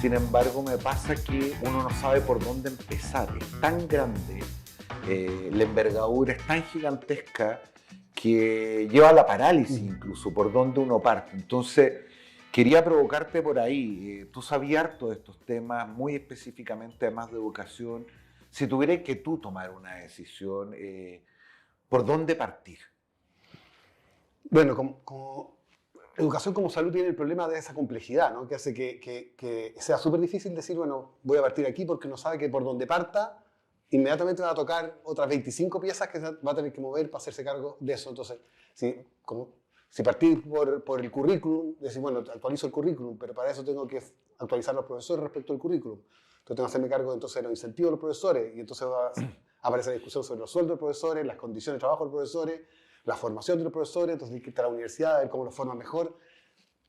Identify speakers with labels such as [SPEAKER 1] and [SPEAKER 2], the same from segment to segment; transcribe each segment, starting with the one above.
[SPEAKER 1] Sin embargo, me pasa que uno no sabe por dónde empezar. Es tan grande, la envergadura es tan gigantesca que lleva a la parálisis incluso, por dónde uno parte. Entonces, quería provocarte por ahí. Tú sabías harto de estos temas, muy específicamente, además de educación. Si tuvieras que tú tomar una decisión, ¿por dónde partir?
[SPEAKER 2] Bueno, como educación como salud tiene el problema de esa complejidad, ¿no? Que hace que sea súper difícil decir, bueno, voy a partir aquí porque uno sabe que por donde parta, inmediatamente va a tocar otras 25 piezas que va a tener que mover para hacerse cargo de eso. Entonces, si partís por el currículum, decir, bueno, actualizo el currículum, pero para eso tengo que actualizar a los profesores respecto al currículum. Entonces tengo que hacerme cargo entonces de los incentivos de los profesores y entonces va a aparecer la discusión sobre los sueldos de los profesores, las condiciones de trabajo de los profesores, la formación de los profesores, entonces hay que ir a la universidad, a ver cómo los forman mejor.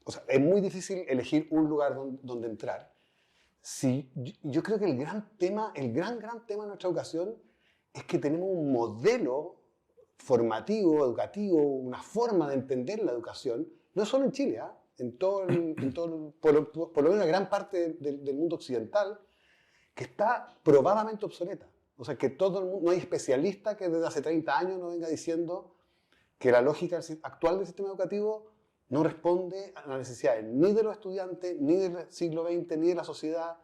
[SPEAKER 2] O sea, es muy difícil elegir un lugar donde entrar. Sí, yo creo que el gran tema de nuestra educación es que tenemos un modelo formativo, educativo, una forma de entender la educación, no solo en Chile, ¿eh? Por lo menos una gran parte del mundo occidental, que está probadamente obsoleta. O sea, que todo el mundo, no hay especialista que desde hace 30 años nos venga diciendo que la lógica actual del sistema educativo no responde a las necesidades ni de los estudiantes, ni del siglo XX, ni de la sociedad,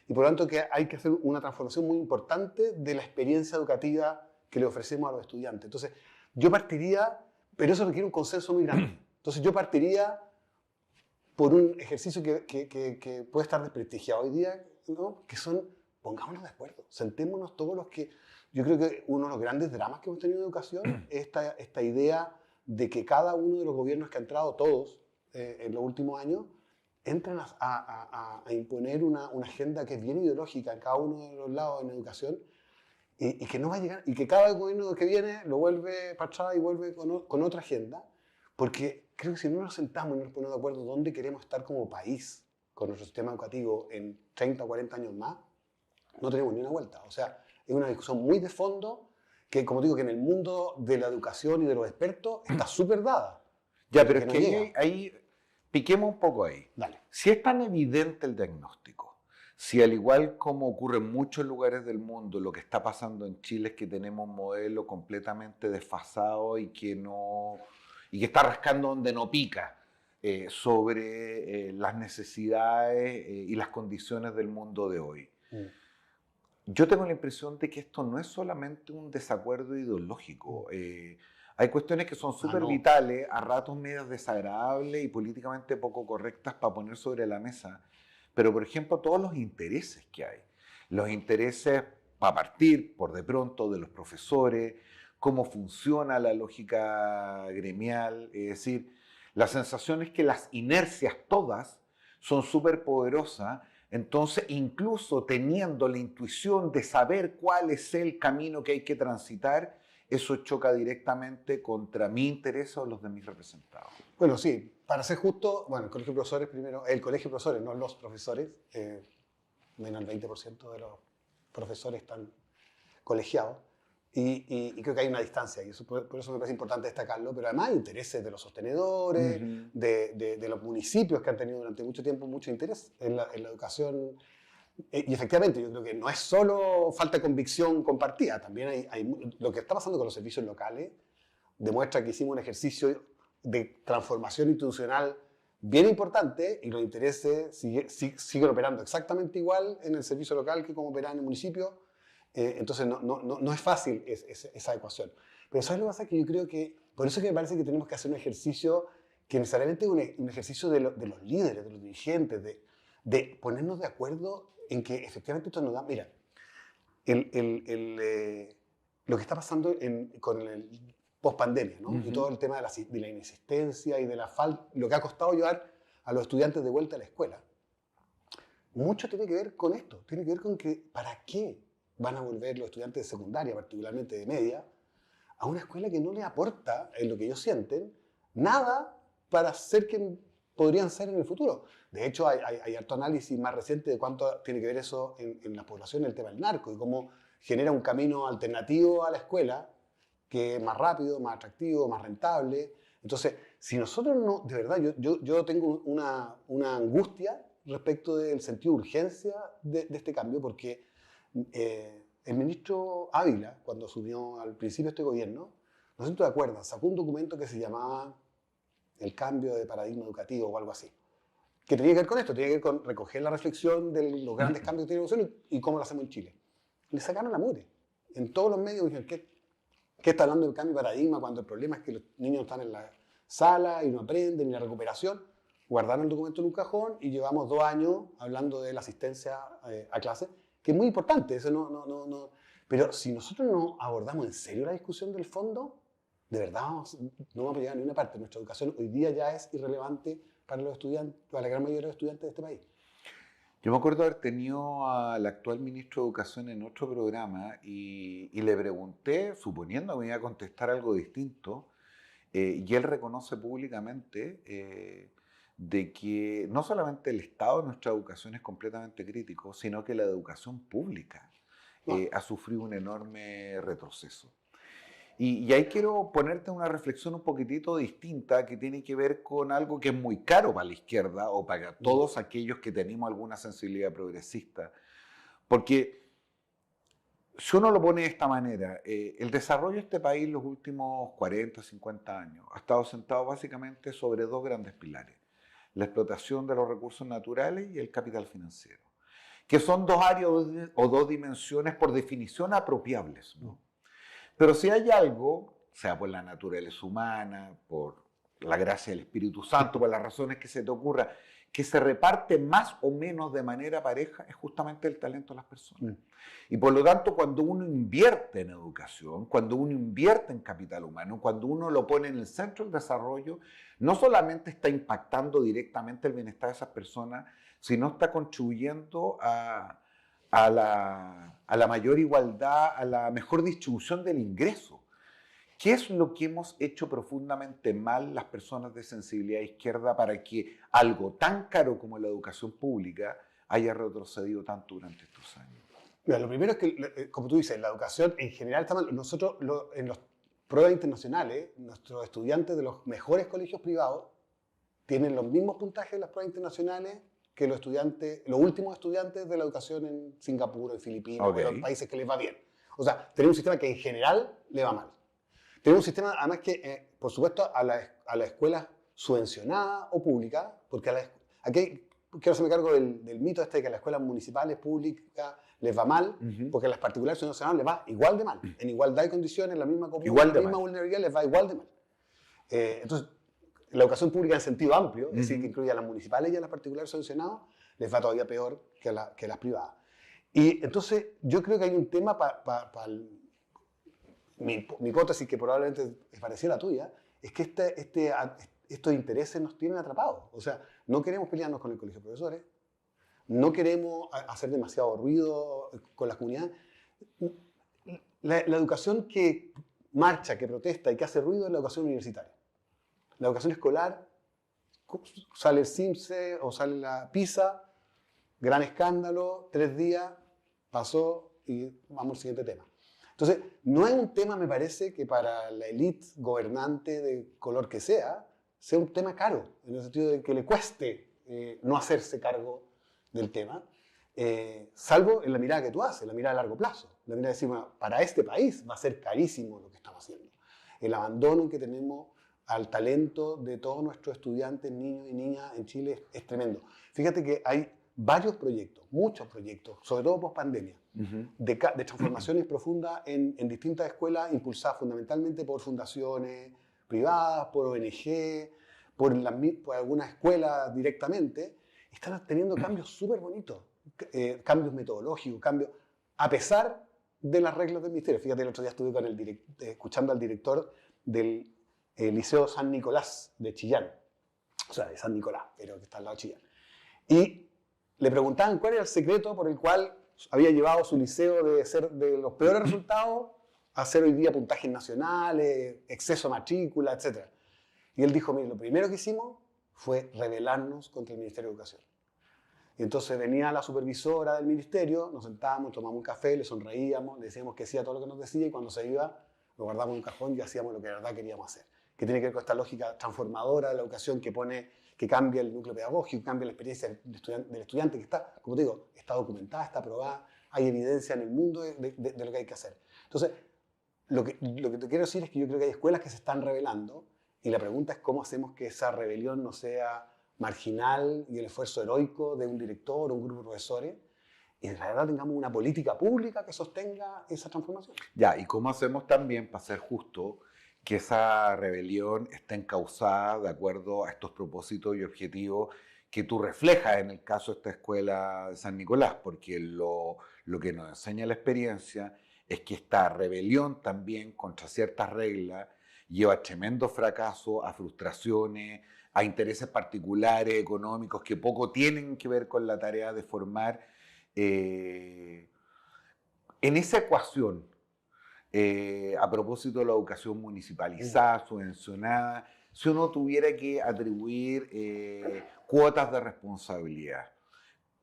[SPEAKER 2] y por lo tanto que hay que hacer una transformación muy importante de la experiencia educativa que le ofrecemos a los estudiantes. Entonces, yo partiría, pero eso requiere un consenso muy grande, entonces yo partiría por un ejercicio que puede estar desprestigiado hoy día, ¿no? Que son, pongámonos de acuerdo, sentémonos todos los que... Yo creo que uno de los grandes dramas que hemos tenido en educación es esta idea de que cada uno de los gobiernos que han entrado, todos, en los últimos años, entran a imponer una agenda que es bien ideológica en cada uno de los lados en educación y que no va a llegar, y que cada gobierno que viene lo vuelve para atrás y vuelve con otra agenda, porque creo que si no nos sentamos y no nos ponemos de acuerdo dónde queremos estar como país con nuestro sistema educativo en 30 o 40 años más, no tenemos ni una vuelta. O sea, es una discusión muy de fondo que, como digo, que en el mundo de la educación y de los expertos está súper dada.
[SPEAKER 1] Ya, pero es
[SPEAKER 2] no
[SPEAKER 1] que ahí piquemos un poco ahí.
[SPEAKER 2] Dale.
[SPEAKER 1] Si es tan evidente el diagnóstico, si al igual como ocurre en muchos lugares del mundo, lo que está pasando en Chile es que tenemos un modelo completamente desfasado y que está rascando donde no pica sobre las necesidades y las condiciones del mundo de hoy. Yo tengo la impresión de que esto no es solamente un desacuerdo ideológico. Hay cuestiones que son súper vitales, a ratos medias desagradables y políticamente poco correctas para poner sobre la mesa. Pero, por ejemplo, todos los intereses que hay. Los intereses, para partir, por de pronto, de los profesores, cómo funciona la lógica gremial. Es decir, la sensación es que las inercias todas son súper poderosas. Entonces, incluso teniendo la intuición de saber cuál es el camino que hay que transitar, eso choca directamente contra mi interés o los de mis representados.
[SPEAKER 2] Bueno, sí, para ser justo, bueno, el colegio de profesores primero, el colegio de profesores, no los profesores, menos del 20% de los profesores están colegiados, y creo que hay una distancia, y eso, por eso me parece importante destacarlo, pero además hay intereses de los sostenedores, de los municipios que han tenido durante mucho tiempo mucho interés en la educación. Y efectivamente, yo creo que no es solo falta de convicción compartida, también lo que está pasando con los servicios locales demuestra que hicimos un ejercicio de transformación institucional bien importante y los intereses siguen operando exactamente igual en el servicio local que como operan en el municipio. Entonces no es fácil esa ecuación. Pero ¿sabes lo que pasa? Que yo creo que, por eso que me parece que tenemos que hacer un ejercicio que necesariamente es un ejercicio de los líderes, de los dirigentes, de ponernos de acuerdo en que efectivamente esto nos da... Mira, lo que está pasando con el post-pandemia, ¿no? Y todo el tema de la inexistencia y de la falta, lo que ha costado llevar a los estudiantes de vuelta a la escuela. Mucho tiene que ver con esto, tiene que ver con que ¿para qué van a volver los estudiantes de secundaria, particularmente de media, a una escuela que no les aporta, en lo que ellos sienten, nada para ser quien podrían ser en el futuro? De hecho, hay harto análisis más reciente de cuánto tiene que ver eso en la población, el tema del narco, y cómo genera un camino alternativo a la escuela, que es más rápido, más atractivo, más rentable. Entonces, si nosotros no, de verdad, yo tengo una angustia respecto del sentido de urgencia de este cambio, porque el ministro Ávila, cuando asumió al principio este gobierno, no sé si te acuerdas, sacó un documento que se llamaba El cambio de paradigma educativo o algo así, que tenía que ver con esto, tenía que ver con recoger la reflexión de los grandes cambios que tiene la educación y cómo lo hacemos en Chile. Le sacaron la mugre. En todos los medios dijeron, ¿qué está hablando del cambio de paradigma cuando el problema es que los niños están en la sala y no aprenden, y la recuperación? Guardaron el documento en un cajón y llevamos 2 años hablando de la asistencia a clase, que es muy importante. Eso no. Pero si nosotros no abordamos en serio la discusión del fondo, de verdad no vamos a llegar a ninguna parte. Nuestra educación hoy día ya es irrelevante para los estudiantes, para la gran mayoría de los estudiantes de este país.
[SPEAKER 1] Yo me acuerdo haber tenido al actual ministro de Educación en otro programa y le pregunté, suponiendo que me iba a contestar algo distinto, y él reconoce públicamente de que no solamente el estado de nuestra educación es completamente crítico, sino que la educación pública ha sufrido un enorme retroceso. Y ahí quiero ponerte una reflexión un poquitito distinta que tiene que ver con algo que es muy caro para la izquierda o para todos aquellos que tenemos alguna sensibilidad progresista. Porque si uno lo pone de esta manera, el desarrollo de este país en los últimos 40, 50 años ha estado sentado básicamente sobre 2 grandes pilares: la explotación de los recursos naturales y el capital financiero, que son 2 áreas o 2 dimensiones por definición apropiables, ¿no? Pero si hay algo, sea por la naturaleza humana, por la gracia del Espíritu Santo, por las razones que se te ocurra, que se reparte más o menos de manera pareja, es justamente el talento de las personas. Y por lo tanto, cuando uno invierte en educación, cuando uno invierte en capital humano, cuando uno lo pone en el centro del desarrollo, no solamente está impactando directamente el bienestar de esas personas, sino está contribuyendo a la mayor igualdad, a la mejor distribución del ingreso. ¿Qué es lo que hemos hecho profundamente mal las personas de sensibilidad izquierda para que algo tan caro como la educación pública haya retrocedido tanto durante estos años?
[SPEAKER 2] Mira, lo primero es que, como tú dices, la educación en general está mal. Nosotros, en las pruebas internacionales, nuestros estudiantes de los mejores colegios privados tienen los mismos puntajes en las pruebas internacionales que los últimos estudiantes de la educación en Singapur, en Filipinas, o en los países que les va bien. O sea, tenemos un sistema que en general le va mal. Tenemos un sistema, además, que, por supuesto, a la escuela subvencionada o pública, porque aquí quiero hacerme cargo del mito este de que a las escuelas municipales, públicas, les va mal, porque a las particulares subvencionadas les va igual de mal. En igualdad de condiciones, la misma comuna, la misma vulnerabilidad, les va igual de mal. Entonces, la educación pública en sentido amplio, es decir, que incluye a las municipales y a las particulares subvencionadas, les va todavía peor que a las privadas. Y entonces, yo creo que hay un tema mi hipótesis, que probablemente es parecida a la tuya, es que estos intereses nos tienen atrapados. O sea, no queremos pelearnos con el colegio de profesores, no queremos hacer demasiado ruido con las comunidades. La educación que marcha, que protesta y que hace ruido es la educación universitaria. La educación escolar, sale el CIMSE o sale la PISA, gran escándalo, 3 días, pasó y vamos al siguiente tema. Entonces, no es un tema, me parece, que para la élite gobernante de color que sea un tema caro, en el sentido de que le cueste no hacerse cargo del tema, salvo en la mirada que tú haces, la mirada a largo plazo. La mirada de decir, bueno, para este país va a ser carísimo lo que estamos haciendo. El abandono que tenemos al talento de todos nuestros estudiantes, niños y niñas en Chile es tremendo. Fíjate que hay varios proyectos, muchos proyectos, sobre todo post pandemia, de transformaciones profundas en distintas escuelas, impulsadas fundamentalmente por fundaciones privadas, por ONG, por algunas escuelas directamente. Están teniendo cambios súper bonitos, cambios metodológicos, cambios, a pesar de las reglas del ministerio. Fíjate, el otro día estuve escuchando al director del Liceo San Nicolás de Chillán, o sea, de San Nicolás, pero que está al lado de Chillán. Y le preguntaban cuál era el secreto por el cual había llevado su liceo de ser de los peores resultados a hacer hoy día puntajes nacionales, exceso de matrícula, etc. Y él dijo, mire, lo primero que hicimos fue rebelarnos contra el Ministerio de Educación. Y entonces venía la supervisora del ministerio, nos sentábamos, tomamos un café, le sonreíamos, le decíamos que sí a todo lo que nos decía y cuando se iba lo guardábamos en un cajón y hacíamos lo que de verdad queríamos hacer. Que tiene que ver con esta lógica transformadora de la educación que pone que cambia el núcleo pedagógico, que cambia la experiencia del estudiante que está, como te digo, está documentada, está probada, hay evidencia en el mundo de lo que hay que hacer. Entonces, lo que te quiero decir es que yo creo que hay escuelas que se están rebelando y la pregunta es cómo hacemos que esa rebelión no sea marginal y el esfuerzo heroico de un director o un grupo de profesores y de verdad tengamos una política pública que sostenga esa transformación.
[SPEAKER 1] Ya, y cómo hacemos también, para ser justo, que esa rebelión esté encauzada de acuerdo a estos propósitos y objetivos que tú reflejas en el caso de esta escuela de San Nicolás, porque lo que nos enseña la experiencia es que esta rebelión también contra ciertas reglas lleva a tremendo fracaso, a frustraciones, a intereses particulares, económicos, que poco tienen que ver con la tarea de formar. En esa ecuación, a propósito de la educación municipalizada, subvencionada, si uno tuviera que atribuir cuotas de responsabilidad,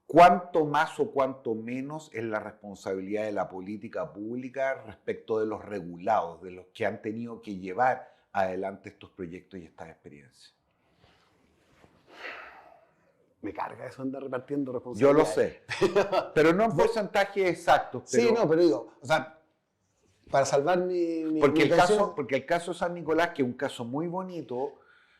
[SPEAKER 1] ¿cuánto más o cuánto menos es la responsabilidad de la política pública respecto de los regulados, de los que han tenido que llevar adelante estos proyectos y estas experiencias?
[SPEAKER 2] Me carga eso andar repartiendo
[SPEAKER 1] Yo
[SPEAKER 2] responsabilidades.
[SPEAKER 1] lo sé, pero no en porcentajes exactos. Pero,
[SPEAKER 2] sí, no, pero digo, o sea, para salvar mi
[SPEAKER 1] porque
[SPEAKER 2] canción,
[SPEAKER 1] el caso de San Nicolás, que es un caso muy bonito,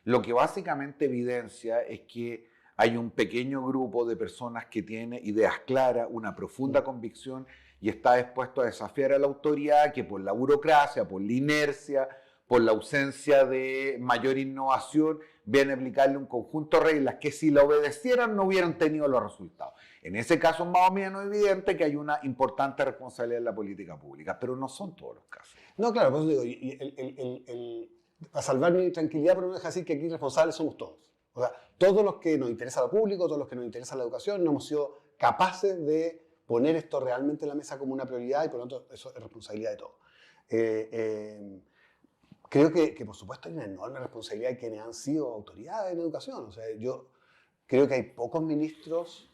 [SPEAKER 1] lo que básicamente evidencia es que hay un pequeño grupo de personas que tiene ideas claras, una profunda convicción y está dispuesto a desafiar a la autoridad que por la burocracia, por la inercia, por la ausencia de mayor innovación, viene a aplicarle un conjunto de reglas que si la obedecieran no hubieran tenido los resultados. En ese caso es más o menos evidente que hay una importante responsabilidad en la política pública, pero no son todos los casos.
[SPEAKER 2] no, claro, por eso digo, para salvar mi tranquilidad, pero no deja decir que aquí responsables somos todos. O sea, todos los que nos interesa lo público, todos los que nos interesa la educación, no hemos sido capaces de poner esto realmente en la mesa como una prioridad y por lo tanto eso es responsabilidad de todos. Creo que por supuesto hay una enorme responsabilidad de quienes han sido autoridades en educación. O sea, yo creo que hay pocos ministros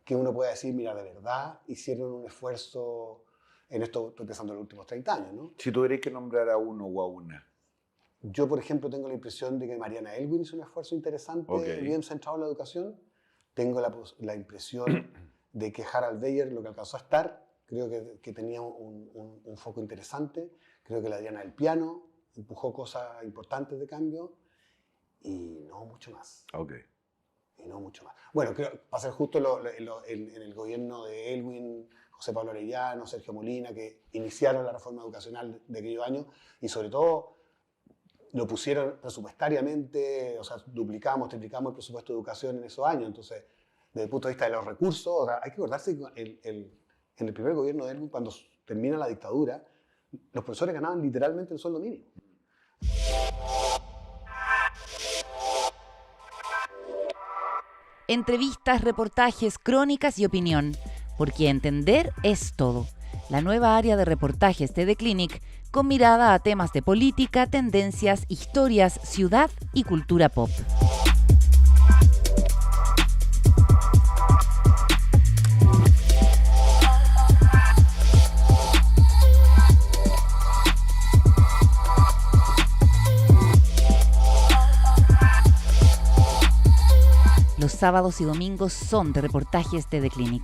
[SPEAKER 2] que uno pueda decir, mira, de verdad hicieron un esfuerzo en esto, estoy pensando en los últimos 30 años, ¿no?
[SPEAKER 1] Si tuvierais que nombrar a uno o a una.
[SPEAKER 2] Yo, por ejemplo, tengo la impresión de que Mariana Elwin hizo un esfuerzo interesante, bien centrado en la educación. Tengo la impresión de que Harald Beyer, lo que alcanzó a estar, creo que tenía un foco interesante. Creo que la Adriana del Piano empujó cosas importantes de cambio y no mucho más.
[SPEAKER 1] Okay.
[SPEAKER 2] Y no mucho más. Bueno, creo, para ser justo, en el gobierno de Elwin, José Pablo Arellano, Sergio Molina, que iniciaron la reforma educacional de aquellos años y sobre todo lo pusieron presupuestariamente, o sea, duplicamos, triplicamos el presupuesto de educación en esos años. Entonces, desde el punto de vista de los recursos, o sea, hay que acordarse que en el primer gobierno de Elwin, cuando termina la dictadura, los profesores ganaban literalmente el sueldo mínimo.
[SPEAKER 3] Entrevistas, reportajes, crónicas y opinión, porque entender es todo. La nueva área de reportajes de The Clinic, con mirada a temas de política, tendencias, historias, ciudad y cultura pop. Los sábados y domingos son de reportajes de The Clinic.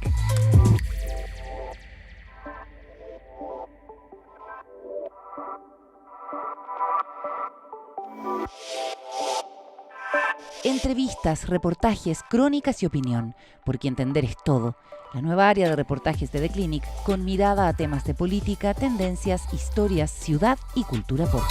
[SPEAKER 3] Entrevistas, reportajes, crónicas y opinión, porque entender es todo. La nueva área de reportajes de The Clinic, con mirada a temas de política, tendencias, historias, ciudad y cultura pop.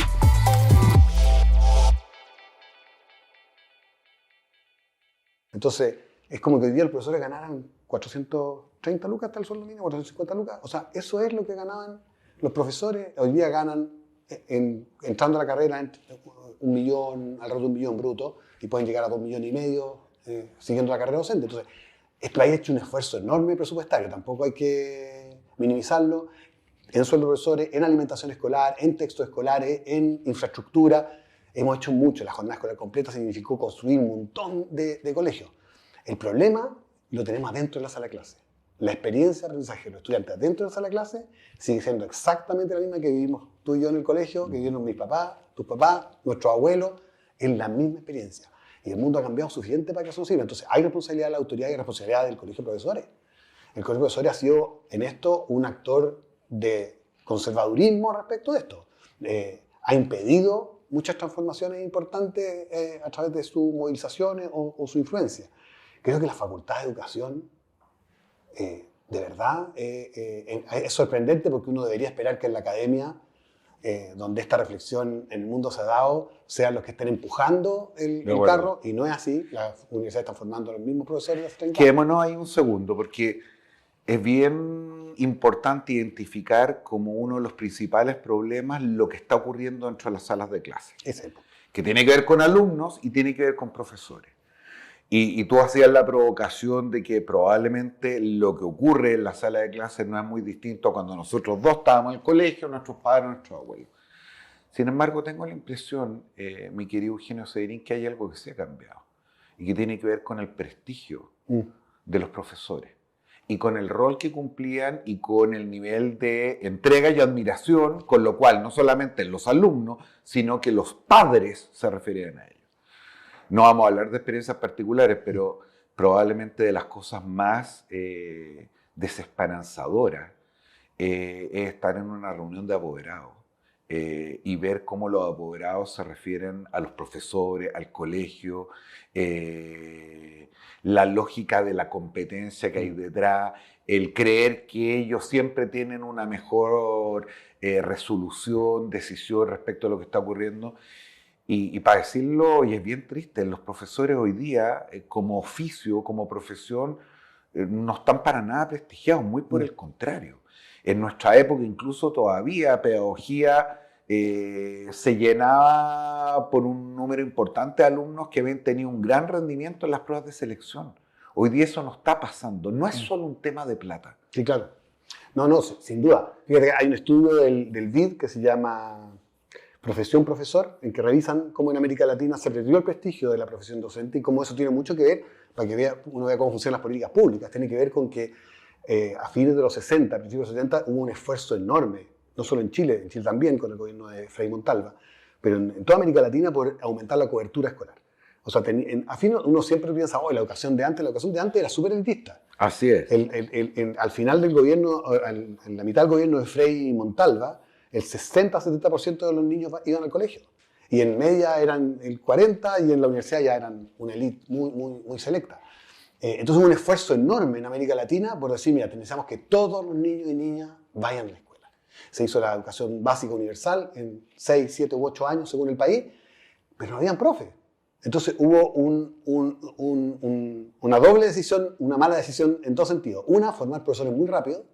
[SPEAKER 2] Entonces, es como que hoy día los profesores ganaran 430 lucas hasta el sueldo mínimo, 450 lucas. O sea, eso es lo que ganaban los profesores. Hoy día ganan, entrando a la carrera, 1 millón, alrededor de 1 millón bruto, y pueden llegar a 2,5 millones siguiendo la carrera docente. Entonces, esto ha hecho un esfuerzo enorme presupuestario, tampoco hay que minimizarlo, en sueldo de profesores, en alimentación escolar, en textos escolares, en infraestructura. Hemos hecho mucho. La jornada escolar completa significó construir un montón de colegios. El problema lo tenemos adentro de la sala de clase. La experiencia de aprendizaje de los estudiantes dentro de la sala de clase sigue siendo exactamente la misma que vivimos tú y yo en el colegio, que vivieron mis papás, tus papás, nuestros abuelos, es la misma experiencia. Y el mundo ha cambiado suficiente para que eso no sirva. Entonces hay responsabilidad de la autoridad y responsabilidad del colegio de profesores. El colegio de profesores ha sido en esto un actor de conservadurismo respecto de esto. Ha impedido muchas transformaciones importantes a través de sus movilizaciones o su influencia. Creo que la Facultad de Educación, de verdad, es sorprendente porque uno debería esperar que en la academia, donde esta reflexión en el mundo se ha dado, sean los que estén empujando el carro, y no es así. Las universidades están formando a los mismos profesores de hace 30 años.
[SPEAKER 1] Quedémonos ahí un segundo, porque es bien importante identificar como uno de los principales problemas lo que está ocurriendo dentro de las salas de clase. Que tiene que ver con alumnos y tiene que ver con profesores. Y tú hacías la provocación de que probablemente lo que ocurre en la sala de clases no es muy distinto a cuando nosotros dos estábamos en el colegio, nuestros padres, nuestros abuelos. Sin embargo, tengo la impresión, mi querido Eugenio Severín, que hay algo que se ha cambiado y que tiene que ver con el prestigio de los profesores y con el rol que cumplían y con el nivel de entrega y admiración, con lo cual no solamente los alumnos, sino que los padres se referían a ellos. No vamos a hablar de experiencias particulares, pero probablemente de las cosas más desesperanzadoras es estar en una reunión de apoderados y ver cómo los apoderados se refieren a los profesores, al colegio, la lógica de la competencia que hay detrás, el creer que ellos siempre tienen una mejor resolución, decisión respecto a lo que está ocurriendo. Y para decirlo, y es bien triste, los profesores hoy día, como oficio, como profesión, no están para nada prestigiados, muy por el contrario. En nuestra época, incluso todavía, pedagogía se llenaba por un número importante de alumnos que habían tenido un gran rendimiento en las pruebas de selección. Hoy día eso no está pasando, no es solo un tema de plata.
[SPEAKER 2] Sí, claro. No, sin duda. Fíjate, hay un estudio del BID que se llama Profesión Profesor, en que revisan cómo en América Latina se perdió el prestigio de la profesión docente y cómo eso tiene mucho que ver, para que uno vea cómo funcionan las políticas públicas. Tiene que ver con que a fines de los 60, a principios de los 70, hubo un esfuerzo enorme, no solo en Chile también con el gobierno de Frei Montalva, pero en toda América Latina por aumentar la cobertura escolar. O sea, a fin uno siempre piensa, la educación de antes era súper elitista.
[SPEAKER 1] Así es.
[SPEAKER 2] Al final del gobierno, en la mitad del gobierno de Frei Montalva, el 60-70% de los niños iban al colegio. Y en media eran el 40% y en la universidad ya eran una élite muy selecta. Entonces hubo un esfuerzo enorme en América Latina por decir, mira, necesitamos que todos los niños y niñas vayan a la escuela. Se hizo la educación básica universal en 6, 7 u 8 años según el país, pero no habían profes. Entonces hubo una doble decisión, una mala decisión en todo sentido. Una, formar profesores muy rápido.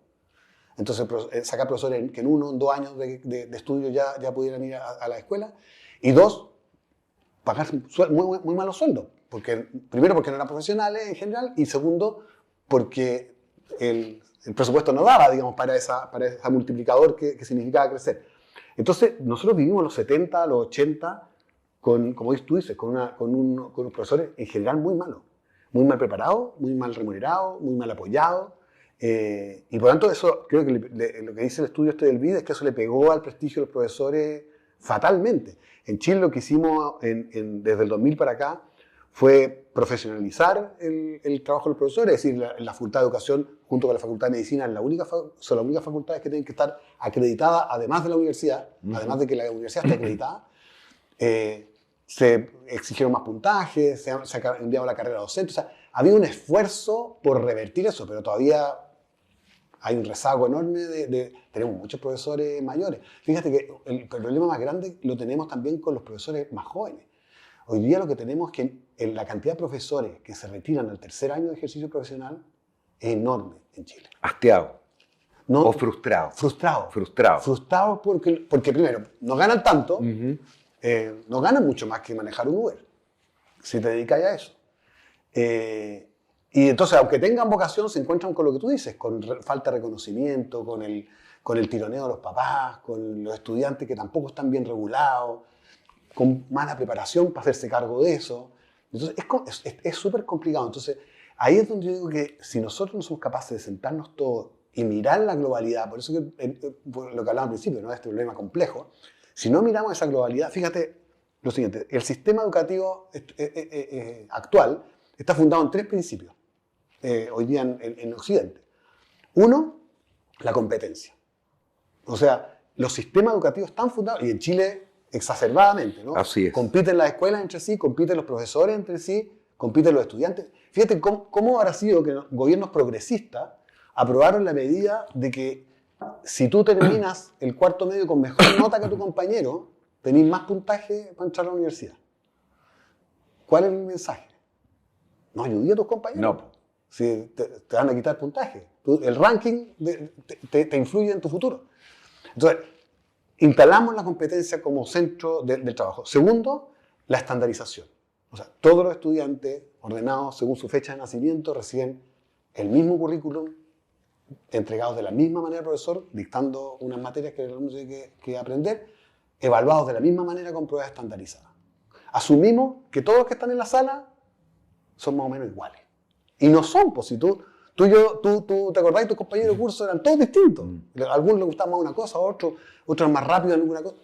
[SPEAKER 2] Entonces, sacar profesores que en 1 o 2 años de estudio ya pudieran ir a la escuela. Y 2, pagar muy malos sueldos. Primero, porque no eran profesionales en general. Y segundo, porque el presupuesto no daba, digamos, para ese multiplicador que significaba crecer. Entonces, nosotros vivimos los 70, los 80, como tú dices, con unos profesores en general muy malos. Muy mal preparados, muy mal remunerados, muy mal apoyados. Y por tanto, eso creo que lo que dice el estudio del BID es que eso le pegó al prestigio de los profesores fatalmente. En Chile lo que hicimos desde el 2000 para acá fue profesionalizar el trabajo de los profesores, es decir, la Facultad de Educación junto con la Facultad de Medicina son las únicas facultades que tienen que estar acreditadas, además de la universidad, además de que la universidad esté acreditada. Se exigieron más puntajes, se ha enviado la carrera docente, o sea, había un esfuerzo por revertir eso, pero todavía hay un rezago enorme tenemos muchos profesores mayores. Fíjate que el problema más grande lo tenemos también con los profesores más jóvenes. Hoy día lo que tenemos es que la cantidad de profesores que se retiran al 3er año de ejercicio profesional es enorme en Chile.
[SPEAKER 1] Hastiado.
[SPEAKER 2] ¿No?
[SPEAKER 1] O frustrado.
[SPEAKER 2] Frustrado porque primero, no ganan tanto, no ganan mucho más que manejar un Uber, si te dedicas a eso. Y entonces, aunque tengan vocación, se encuentran con lo que tú dices, con falta de reconocimiento, con el tironeo de los papás, con los estudiantes que tampoco están bien regulados, con mala preparación para hacerse cargo de eso. Entonces, es súper complicado. Entonces, ahí es donde yo digo que si nosotros no somos capaces de sentarnos todos y mirar la globalidad, por eso por lo que hablaba al principio, ¿no? De este problema complejo, si no miramos esa globalidad, fíjate, lo siguiente. El sistema educativo actual está fundado en 3 principios, hoy día en Occidente. Uno, la competencia. O sea, los sistemas educativos están fundados, y en Chile exacerbadamente, ¿no?
[SPEAKER 1] Así es.
[SPEAKER 2] Compiten las escuelas entre sí, compiten los profesores entre sí, compiten los estudiantes. Fíjate cómo habrá sido que gobiernos progresistas aprobaron la medida de que si tú terminas el cuarto medio con mejor nota que tu compañero, tenés más puntaje para entrar a la universidad. ¿Cuál es el mensaje? No ayudí a tus compañeros.
[SPEAKER 1] No.
[SPEAKER 2] Si te van a quitar puntaje. El ranking te influye en tu futuro. Entonces, instalamos la competencia como centro del trabajo. Segundo, la estandarización. O sea, todos los estudiantes ordenados según su fecha de nacimiento reciben el mismo currículum, entregados de la misma manera al profesor, dictando unas materias que el alumno tiene que aprender, evaluados de la misma manera con pruebas estandarizadas. Asumimos que todos los que están en la sala son más o menos iguales. Y no son, pues si tú te acordás que tus compañeros de curso eran todos distintos. A algunos les gustaba más una cosa, a otros más rápido en alguna cosa.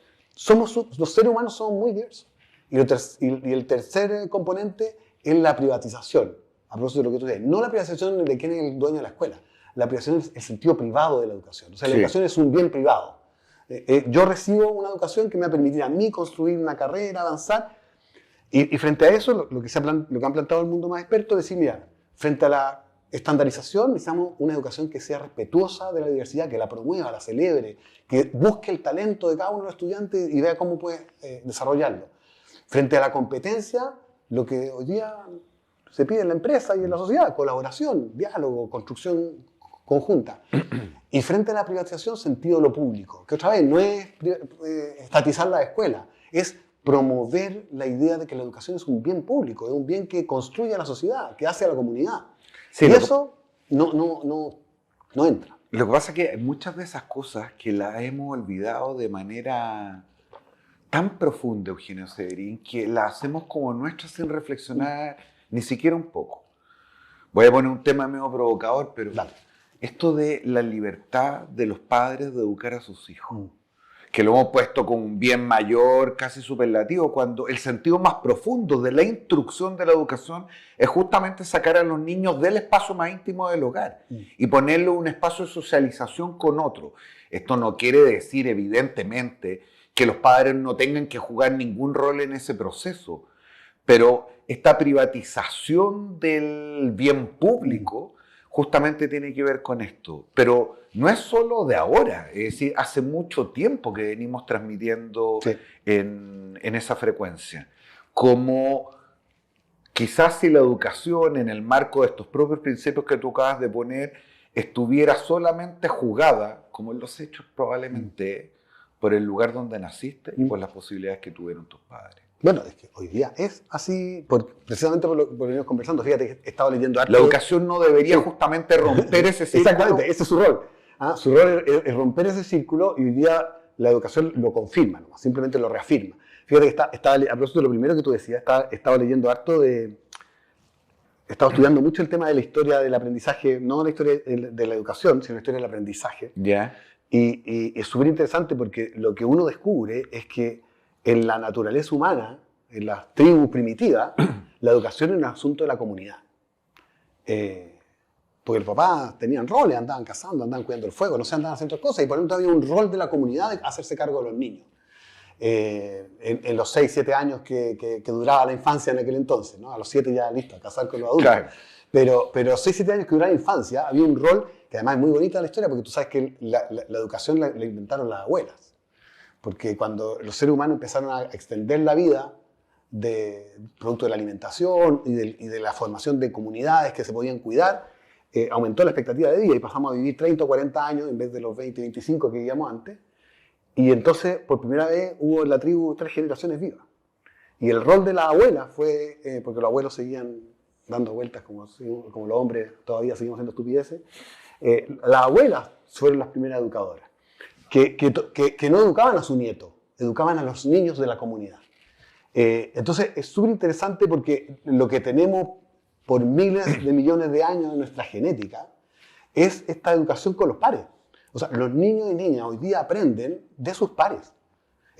[SPEAKER 2] Los seres humanos somos muy diversos. Y el tercer componente es la privatización. A propósito de lo que tú dices, no la privatización de quién es el dueño de la escuela. La privatización es el sentido privado de la educación. O sea, la educación es un bien privado. Yo recibo una educación que me va a permitir a mí construir una carrera, avanzar. Y frente a eso, lo que han plantado el mundo más experto es decir, mira, frente a la estandarización necesitamos una educación que sea respetuosa de la diversidad, que la promueva, la celebre, que busque el talento de cada uno de los estudiantes y vea cómo puede desarrollarlo. Frente a la competencia, lo que hoy día se pide en la empresa y en la sociedad, colaboración, diálogo, construcción conjunta. Y frente a la privatización, sentido de lo público, que otra vez no es estatizar la escuela, es promover la idea de que la educación es un bien público, es un bien que construye a la sociedad, que hace a la comunidad. Sí, y eso no entra.
[SPEAKER 1] Lo que pasa es que hay muchas de esas cosas que las hemos olvidado de manera tan profunda, Eugenio Severín, que las hacemos como nuestras sin reflexionar ni siquiera un poco. Voy a poner un tema medio provocador, pero
[SPEAKER 2] Dale.
[SPEAKER 1] Esto de la libertad de los padres de educar a sus hijos, que lo hemos puesto con un bien mayor, casi superlativo, cuando el sentido más profundo de la instrucción de la educación es justamente sacar a los niños del espacio más íntimo del hogar y ponerlo en un espacio de socialización con otro. Esto no quiere decir, evidentemente, que los padres no tengan que jugar ningún rol en ese proceso, pero esta privatización del bien público justamente tiene que ver con esto. Pero no es solo de ahora, es decir, hace mucho tiempo que venimos transmitiendo en esa frecuencia. Como quizás si la educación en el marco de estos propios principios que tú acabas de poner estuviera solamente jugada, como en los hechos probablemente, por el lugar donde naciste y por las posibilidades que tuvieron tus padres.
[SPEAKER 2] Bueno, es que hoy día es así, precisamente por lo que venimos conversando. Fíjate que he estado leyendo harto.
[SPEAKER 1] La educación no debería justamente romper ese círculo.
[SPEAKER 2] Exactamente, ese es su rol. Su rol es romper ese círculo y hoy día la educación lo confirma, ¿no? Simplemente lo reafirma. Fíjate que estaba, a propósito de lo primero que tú decías, estaba leyendo harto estaba estudiando mucho el tema de la historia del aprendizaje, no la historia de la educación, sino la historia del aprendizaje.
[SPEAKER 1] Ya.
[SPEAKER 2] Y es súper interesante porque lo que uno descubre es que en la naturaleza humana, en las tribus primitivas, la educación era un asunto de la comunidad. Porque los papás tenían roles, andaban cazando, andaban cuidando el fuego, no se andaban haciendo otras cosas, y por lo tanto había un rol de la comunidad de hacerse cargo de los niños. En los 6, 7 años que duraba la infancia en aquel entonces, ¿no? A los 7 ya listo, a casar con los adultos. Claro. Pero 6, 7 años que duraba la infancia, había un rol que además es muy bonita la historia, porque tú sabes que la educación la inventaron las abuelas. Porque cuando los seres humanos empezaron a extender la vida producto de la alimentación y de la formación de comunidades que se podían cuidar, aumentó la expectativa de vida y pasamos a vivir 30 o 40 años en vez de los 20, 25 que vivíamos antes. Y entonces, por primera vez, hubo en la tribu 3 generaciones vivas. Y el rol de la abuela fue, porque los abuelos seguían dando vueltas como los hombres todavía seguimos haciendo estupideces, las abuelas fueron las primeras educadoras. Que no educaban a su nieto, educaban a los niños de la comunidad. Entonces es súper interesante porque lo que tenemos por miles de millones de años en nuestra genética es esta educación con los pares. O sea, los niños y niñas hoy día aprenden de sus pares.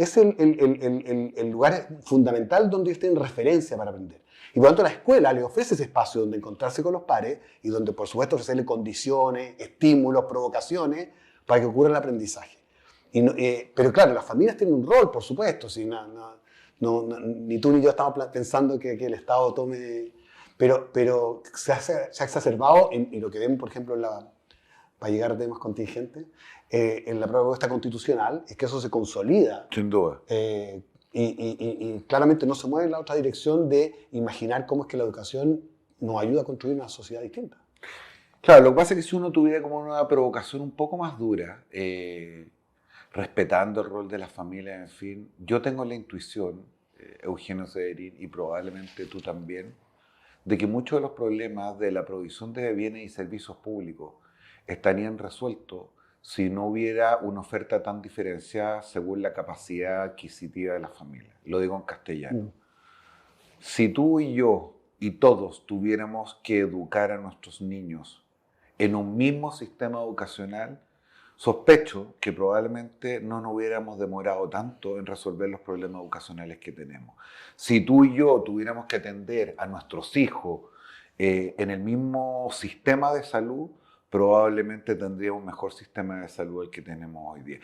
[SPEAKER 2] es el lugar fundamental donde ellos tienen referencia para aprender. Y por lo tanto la escuela les ofrece ese espacio donde encontrarse con los pares y donde por supuesto ofrecerle condiciones, estímulos, provocaciones para que ocurra el aprendizaje. Pero claro, las familias tienen un rol, por supuesto. Si ni tú ni yo estamos pensando que el Estado tome... Pero se ha exacerbado y lo que vemos, por ejemplo, para llegar a temas contingentes, en la propuesta constitucional, es que eso se consolida.
[SPEAKER 1] Sin duda.
[SPEAKER 2] Y claramente no se mueve en la otra dirección de imaginar cómo es que la educación nos ayuda a construir una sociedad distinta.
[SPEAKER 1] Claro, lo que pasa es que si uno tuviera como una provocación un poco más dura, respetando el rol de las familias, en fin, yo tengo la intuición, Eugenio Severín, y probablemente tú también, de que muchos de los problemas de la provisión de bienes y servicios públicos estarían resueltos si no hubiera una oferta tan diferenciada según la capacidad adquisitiva de la familia. Lo digo en castellano. Si tú y yo y todos tuviéramos que educar a nuestros niños en un mismo sistema educacional, sospecho que probablemente no nos hubiéramos demorado tanto en resolver los problemas educacionales que tenemos. Si tú y yo tuviéramos que atender a nuestros hijos en el mismo sistema de salud, probablemente tendríamos un mejor sistema de salud el que tenemos hoy día.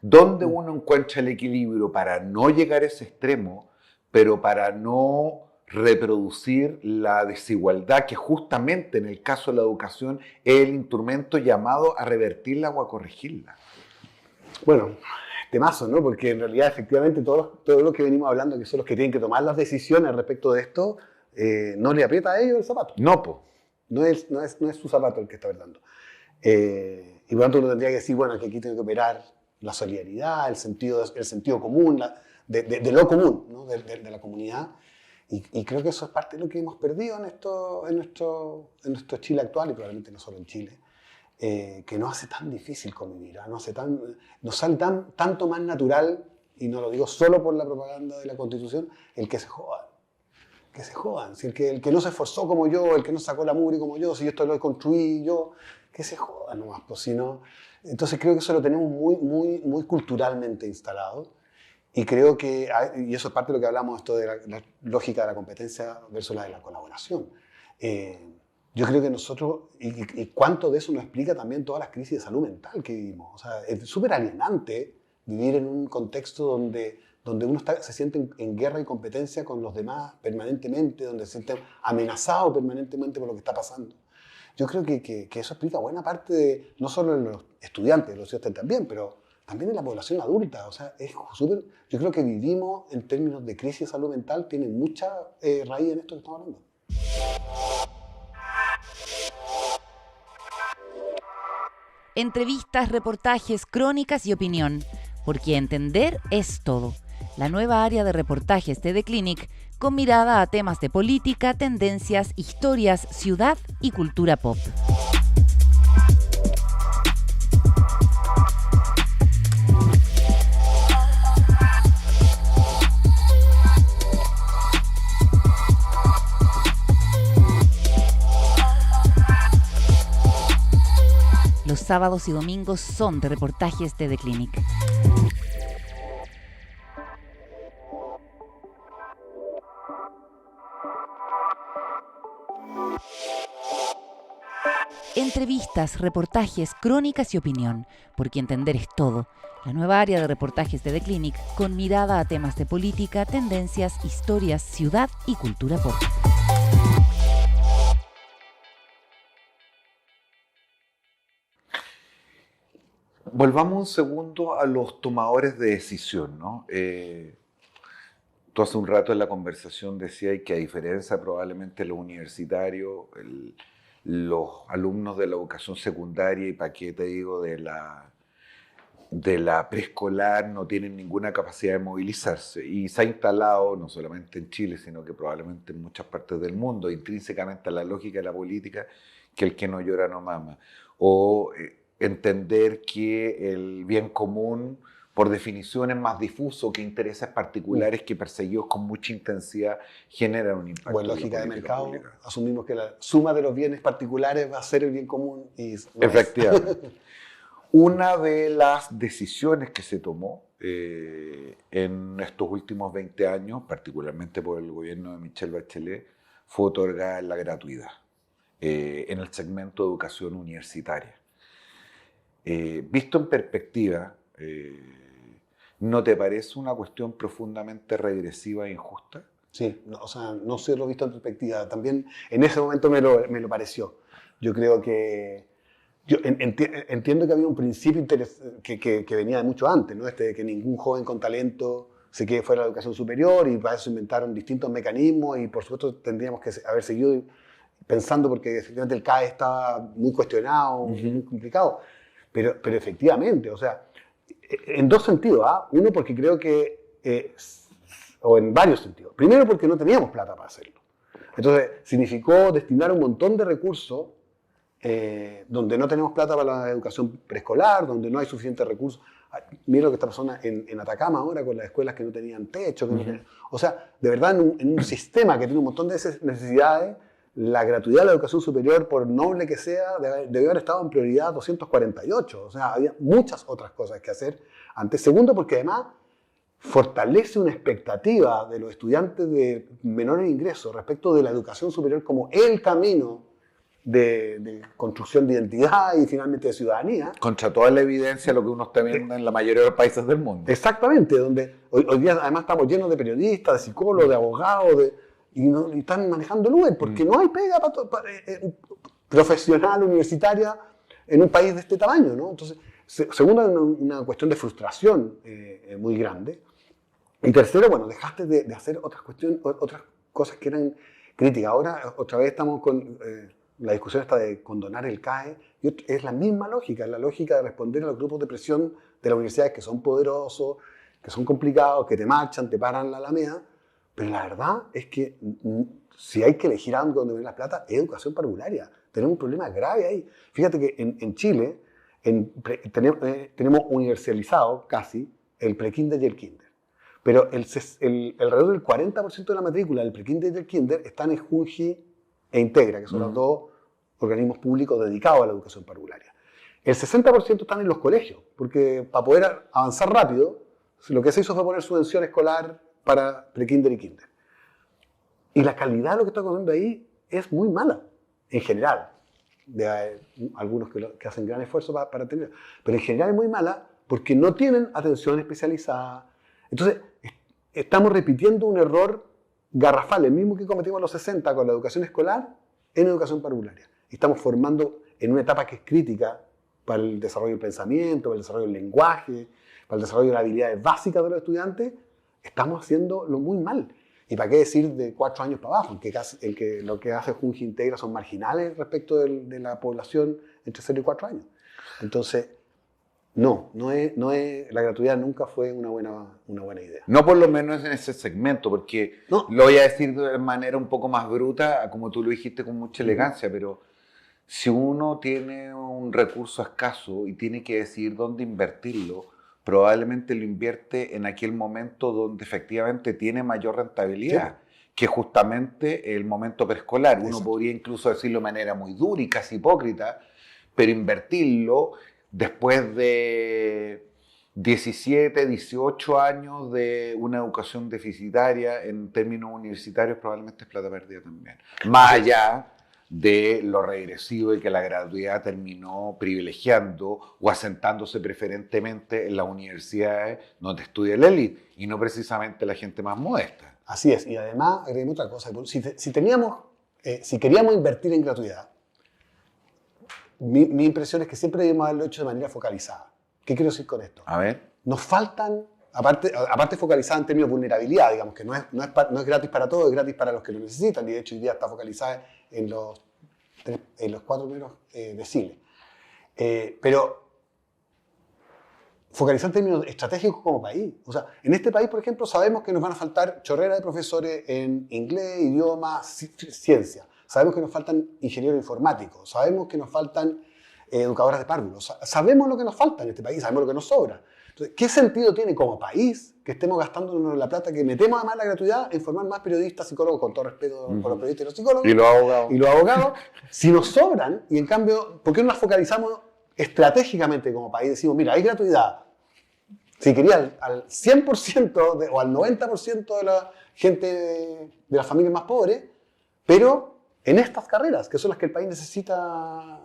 [SPEAKER 1] ¿Dónde uno encuentra el equilibrio para no llegar a ese extremo, pero para no reproducir la desigualdad que justamente en el caso de la educación es el instrumento llamado a revertirla o a corregirla?
[SPEAKER 2] Bueno, temazo, ¿no? Porque en realidad efectivamente todos los que venimos hablando, que son los que tienen que tomar las decisiones respecto de esto, no le aprieta a ellos el zapato.
[SPEAKER 1] No, po.
[SPEAKER 2] No es su zapato el que está apretando. Y por lo tanto uno tendría que decir, bueno, que aquí tiene que operar la solidaridad, el sentido común, de lo común, ¿no? de la comunidad. Y creo que eso es parte de lo que hemos perdido en nuestro Chile actual, y probablemente no solo en Chile, que nos hace tan difícil convivir, nos sale tanto más natural, y no lo digo solo por la propaganda de la Constitución, el que se jodan. Que se jodan. Si el que no se esforzó como yo, el que no sacó la mugre como yo, si yo esto lo construí yo, que se jodan nomás. Pues, si no, entonces creo que eso lo tenemos muy culturalmente instalado. Y creo que, y eso es parte de lo que hablamos, esto de la lógica de la competencia versus la de la colaboración. Yo creo que nosotros, y cuánto de eso nos explica también todas las crisis de salud mental que vivimos. O sea, es súper alienante vivir en un contexto donde uno se siente en guerra y competencia con los demás permanentemente, donde se siente amenazado permanentemente por lo que está pasando. Yo creo que eso explica buena parte de, no solo en los estudiantes, los estudiantes también, pero también en la población adulta. O sea, yo creo que vivimos en términos de crisis de salud mental, tiene mucha raíz en esto que estamos hablando.
[SPEAKER 3] Entrevistas, reportajes, crónicas y opinión, porque entender es todo. La nueva área de reportajes TD Clinic con mirada a temas de política, tendencias, historias, ciudad y cultura pop. Los sábados y domingos son de reportajes TD Clinic. Entrevistas, reportajes, crónicas y opinión, porque entender es todo. La nueva área de reportajes de The Clinic con mirada a temas de política, tendencias, historias, ciudad y cultura pop.
[SPEAKER 1] Volvamos un segundo a los tomadores de decisión, ¿no? Tú hace un rato en la conversación decías que a diferencia probablemente de los universitarios, los alumnos de la educación secundaria y para qué te digo de la preescolar no tienen ninguna capacidad de movilizarse, y se ha instalado no solamente en Chile sino que probablemente en muchas partes del mundo intrínsecamente a la lógica de la política que el que no llora no mama, o entender que el bien común por definición es más difuso que intereses particulares que perseguidos con mucha intensidad generan un impacto.
[SPEAKER 2] O en lógica de mercado, asumimos que la suma de los bienes particulares va a ser el bien común. Y no
[SPEAKER 1] efectivamente. Una de las decisiones que se tomó en estos últimos 20 años, particularmente por el gobierno de Michelle Bachelet, fue otorgada la gratuidad en el segmento de educación universitaria. Visto en perspectiva, ¿no te parece una cuestión profundamente regresiva e injusta?
[SPEAKER 2] Sí, no, o sea, no se lo he visto en perspectiva. También en ese momento me lo pareció. Yo creo que... Yo entiendo que había un principio que venía de mucho antes, ¿no? De que ningún joven con talento se quede fuera de la educación superior, y para eso inventaron distintos mecanismos, y por supuesto tendríamos que haber seguido pensando, porque efectivamente el CAE estaba muy cuestionado, muy complicado. Pero efectivamente, o sea, en dos sentidos. Uno, porque creo que... o en varios sentidos. Primero, porque no teníamos plata para hacerlo. Entonces, significó destinar un montón de recursos donde no tenemos plata para la educación preescolar, donde no hay suficientes recursos. Mira lo que está pasando en Atacama ahora con las escuelas que no tenían techo. O sea, de verdad, en un sistema que tiene un montón de necesidades, la gratuidad de la educación superior, por noble que sea, debió haber estado en prioridad 248. O sea, había muchas otras cosas que hacer antes. Segundo, porque además fortalece una expectativa de los estudiantes de menores ingresos respecto de la educación superior como el camino de construcción de identidad y finalmente de ciudadanía.
[SPEAKER 1] Contra toda la evidencia, lo que uno está viendo en la mayoría de los países del mundo.
[SPEAKER 2] Exactamente, donde hoy día además estamos llenos de periodistas, de psicólogos, de abogados, y están manejando el Uber, porque no hay pega profesional, universitaria, en un país de este tamaño, ¿no? Entonces, segundo, una cuestión de frustración muy grande. Y tercero, bueno, dejaste de hacer otras cosas que eran críticas. Ahora, otra vez estamos con la discusión esta de condonar el CAE. Es la misma lógica, es la lógica de responder a los grupos de presión de las universidades que son poderosos, que son complicados, que te marchan, te paran la Alameda. Pero la verdad es que si hay que elegir algo donde viene la plata, es educación parvularia. Tenemos un problema grave ahí. Fíjate que en Chile tenemos universalizado casi el prekinder y el kinder. Pero alrededor del 40% de la matrícula del prekinder y del kinder están en Junji e Integra, que son los dos organismos públicos dedicados a la educación parvularia. El 60% están en los colegios, porque para poder avanzar rápido, lo que se hizo fue poner subvención escolar para prekinder y kinder. Y la calidad de lo que está comiendo ahí es muy mala, en general. Hay algunos que hacen gran esfuerzo para tener, pero en general es muy mala porque no tienen atención especializada. Entonces, estamos repitiendo un error garrafal, el mismo que cometimos en los 60 con la educación escolar, en educación parvularia. Estamos formando en una etapa que es crítica para el desarrollo del pensamiento, para el desarrollo del lenguaje, para el desarrollo de las habilidades básicas de los estudiantes, estamos haciéndolo muy mal. ¿Y para qué decir de 4 años para abajo? Lo que hace Junji Integra son marginales respecto de la población entre 0 y 4 años. Entonces, la gratuidad nunca fue una buena idea.
[SPEAKER 1] No por lo menos en ese segmento, porque lo voy a decir de manera un poco más bruta, como tú lo dijiste con mucha elegancia, pero si uno tiene un recurso escaso y tiene que decidir dónde invertirlo, probablemente lo invierte en aquel momento donde efectivamente tiene mayor rentabilidad, que justamente el momento preescolar. Uno podría incluso decirlo de manera muy dura y casi hipócrita, pero invertirlo después de 17, 18 años de una educación deficitaria en términos universitarios, probablemente es plata perdida también. Más allá de lo regresivo y que la gratuidad terminó privilegiando o asentándose preferentemente en las universidades donde estudia la élite y no precisamente la gente más modesta.
[SPEAKER 2] Así es, y además agreguemos otra cosa. Si queríamos invertir en gratuidad, mi impresión es que siempre debemos haberlo hecho de manera focalizada. ¿Qué quiero decir con esto?
[SPEAKER 1] A ver.
[SPEAKER 2] Nos faltan, aparte focalizada en términos de vulnerabilidad, digamos que no es gratis para todos, es gratis para los que lo necesitan, y de hecho hoy día está focalizada en los 4 primeros deciles. Pero focalizar en términos estratégicos como país. O sea, en este país, por ejemplo, sabemos que nos van a faltar chorreras de profesores en inglés, idioma, ciencia. Sabemos que nos faltan ingenieros informáticos. Sabemos que nos faltan educadoras de párvulos. Sabemos lo que nos falta en este país, sabemos lo que nos sobra. Entonces, ¿qué sentido tiene como país que estemos gastándonos la plata que metemos además la gratuidad en formar más periodistas, psicólogos, con todo respeto por los periodistas y los psicólogos? Y los abogados. Si nos sobran, y en cambio, ¿por qué no las focalizamos estratégicamente como país? Decimos, mira, hay gratuidad, Si quería al 100% o al 90% de la gente de las familias más pobres, pero en estas carreras, que son las que el país necesita